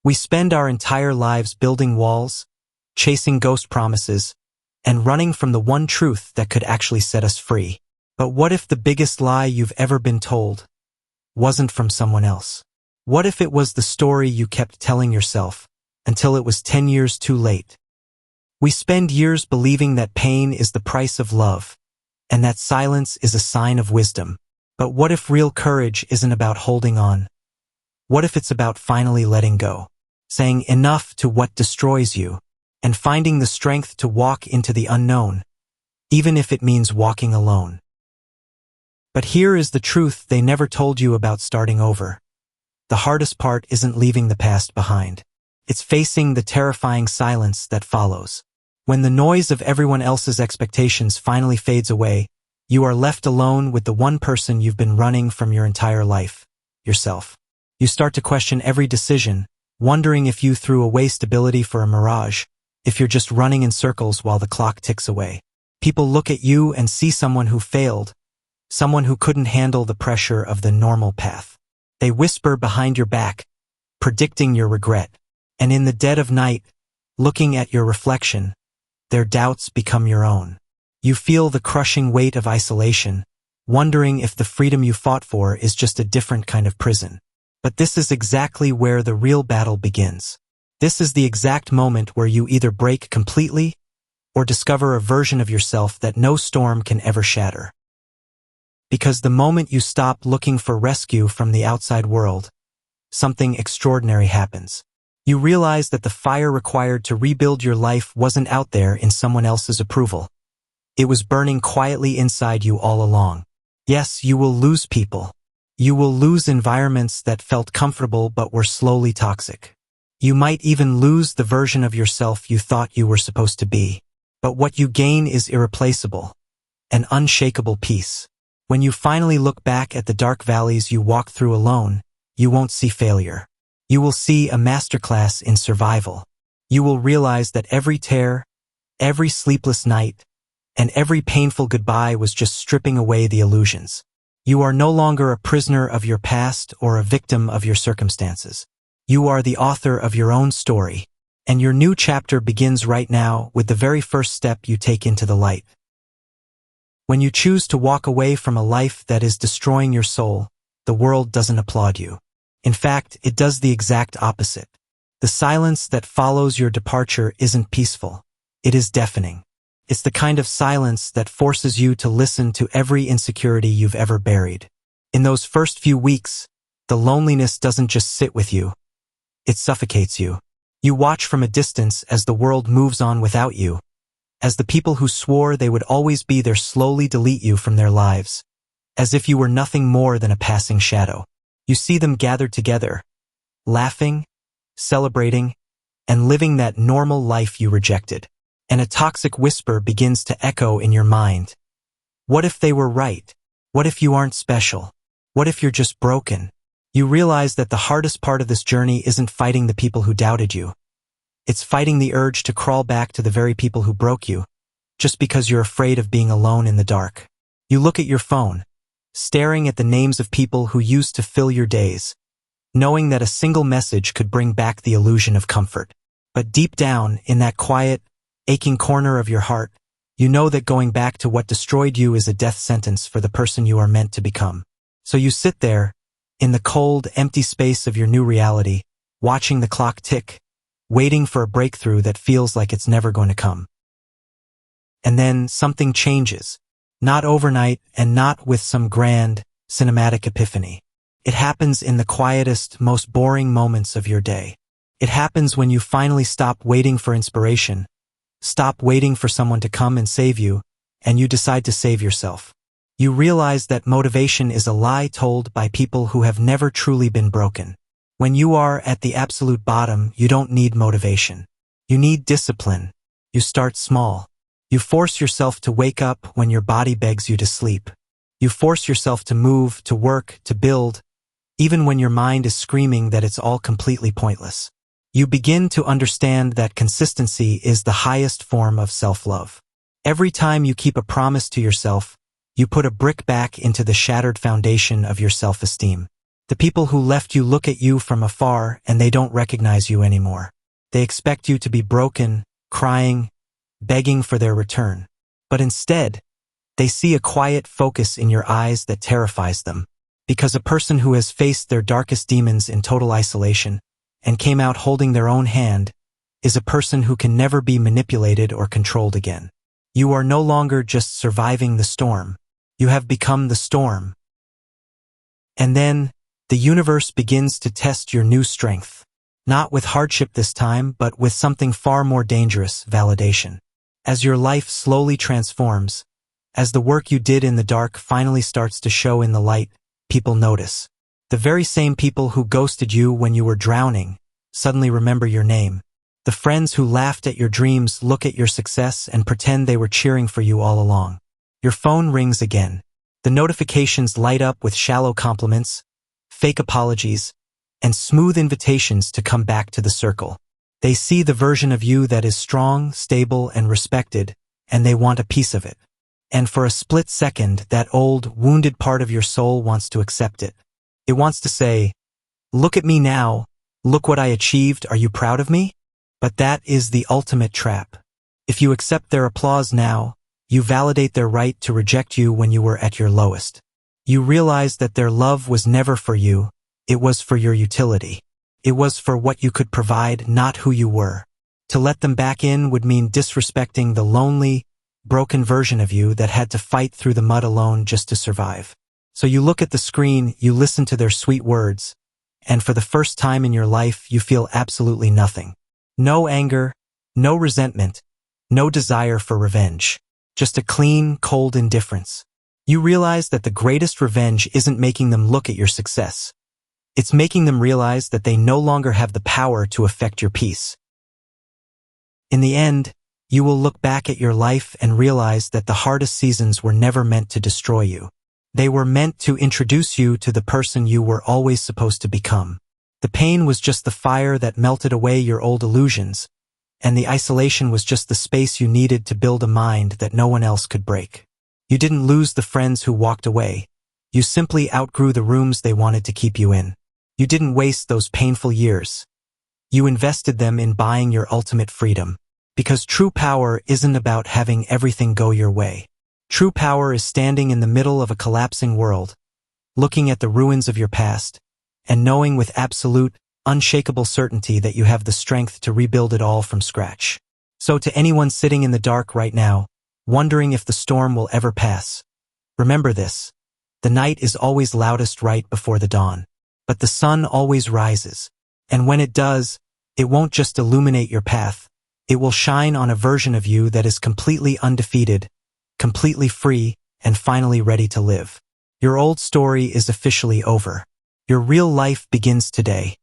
We spend our entire lives building walls, chasing ghost promises, and running from the one truth that could actually set us free. But what if the biggest lie you've ever been told wasn't from someone else? What if it was the story you kept telling yourself until it was 10 years too late? We spend years believing that pain is the price of love, and that silence is a sign of wisdom. But what if real courage isn't about holding on? What if it's about finally letting go, saying enough to what destroys you, and finding the strength to walk into the unknown, even if it means walking alone? But here is the truth they never told you about starting over. The hardest part isn't leaving the past behind. It's facing the terrifying silence that follows. When the noise of everyone else's expectations finally fades away, you are left alone with the one person you've been running from your entire life, yourself. You start to question every decision, wondering if you threw away stability for a mirage, if you're just running in circles while the clock ticks away. People look at you and see someone who failed, someone who couldn't handle the pressure of the normal path. They whisper behind your back, predicting your regret. And in the dead of night, looking at your reflection, their doubts become your own. You feel the crushing weight of isolation, wondering if the freedom you fought for is just a different kind of prison. But this is exactly where the real battle begins. This is the exact moment where you either break completely or discover a version of yourself that no storm can ever shatter. Because the moment you stop looking for rescue from the outside world, something extraordinary happens. You realize that the fire required to rebuild your life wasn't out there in someone else's approval. It was burning quietly inside you all along. Yes, you will lose people. You will lose environments that felt comfortable but were slowly toxic. You might even lose the version of yourself you thought you were supposed to be. But what you gain is irreplaceable, an unshakable peace. When you finally look back at the dark valleys you walked through alone, you won't see failure. You will see a masterclass in survival. You will realize that every tear, every sleepless night, and every painful goodbye was just stripping away the illusions. You are no longer a prisoner of your past or a victim of your circumstances. You are the author of your own story, and your new chapter begins right now with the very first step you take into the light. When you choose to walk away from a life that is destroying your soul, the world doesn't applaud you. In fact, it does the exact opposite. The silence that follows your departure isn't peaceful. It is deafening. It's the kind of silence that forces you to listen to every insecurity you've ever buried. In those first few weeks, the loneliness doesn't just sit with you. It suffocates you. You watch from a distance as the world moves on without you, as the people who swore they would always be there slowly delete you from their lives, as if you were nothing more than a passing shadow. You see them gathered together, laughing, celebrating, and living that normal life you rejected. And a toxic whisper begins to echo in your mind. What if they were right? What if you aren't special? What if you're just broken? You realize that the hardest part of this journey isn't fighting the people who doubted you. It's fighting the urge to crawl back to the very people who broke you, just because you're afraid of being alone in the dark. You look at your phone, staring at the names of people who used to fill your days, knowing that a single message could bring back the illusion of comfort. But deep down, in that quiet, aching corner of your heart, you know that going back to what destroyed you is a death sentence for the person you are meant to become. So you sit there, in the cold, empty space of your new reality, watching the clock tick, waiting for a breakthrough that feels like it's never going to come. And then something changes. Not overnight and not with some grand, cinematic epiphany. It happens in the quietest, most boring moments of your day. It happens when you finally stop waiting for inspiration, stop waiting for someone to come and save you, and you decide to save yourself. You realize that motivation is a lie told by people who have never truly been broken. When you are at the absolute bottom, you don't need motivation. You need discipline. You start small. You force yourself to wake up when your body begs you to sleep. You force yourself to move, to work, to build, even when your mind is screaming that it's all completely pointless. You begin to understand that consistency is the highest form of self-love. Every time you keep a promise to yourself, you put a brick back into the shattered foundation of your self-esteem. The people who left you look at you from afar and they don't recognize you anymore. They expect you to be broken, crying, begging for their return. But instead, they see a quiet focus in your eyes that terrifies them. Because a person who has faced their darkest demons in total isolation and came out holding their own hand is a person who can never be manipulated or controlled again. You are no longer just surviving the storm. You have become the storm. And then, the universe begins to test your new strength. Not with hardship this time, but with something far more dangerous, validation. As your life slowly transforms, as the work you did in the dark finally starts to show in the light, people notice. The very same people who ghosted you when you were drowning suddenly remember your name. The friends who laughed at your dreams look at your success and pretend they were cheering for you all along. Your phone rings again. The notifications light up with shallow compliments, fake apologies, and smooth invitations to come back to the circle. They see the version of you that is strong, stable, and respected, and they want a piece of it. And for a split second, that old, wounded part of your soul wants to accept it. It wants to say, "Look at me now. Look what I achieved. Are you proud of me?" But that is the ultimate trap. If you accept their applause now, you validate their right to reject you when you were at your lowest. You realize that their love was never for you. It was for your utility. It was for what you could provide, not who you were. To let them back in would mean disrespecting the lonely, broken version of you that had to fight through the mud alone just to survive. So you look at the screen, you listen to their sweet words, and for the first time in your life, you feel absolutely nothing. No anger, no resentment, no desire for revenge. Just a clean, cold indifference. You realize that the greatest revenge isn't making them look at your success. It's making them realize that they no longer have the power to affect your peace. In the end, you will look back at your life and realize that the hardest seasons were never meant to destroy you. They were meant to introduce you to the person you were always supposed to become. The pain was just the fire that melted away your old illusions, and the isolation was just the space you needed to build a mind that no one else could break. You didn't lose the friends who walked away. You simply outgrew the rooms they wanted to keep you in. You didn't waste those painful years. You invested them in buying your ultimate freedom. Because true power isn't about having everything go your way. True power is standing in the middle of a collapsing world, looking at the ruins of your past, and knowing with absolute, unshakable certainty that you have the strength to rebuild it all from scratch. So to anyone sitting in the dark right now, wondering if the storm will ever pass, remember this: the night is always loudest right before the dawn, but the sun always rises, and when it does, it won't just illuminate your path, it will shine on a version of you that is completely undefeated, completely free, and finally ready to live. Your old story is officially over. Your real life begins today.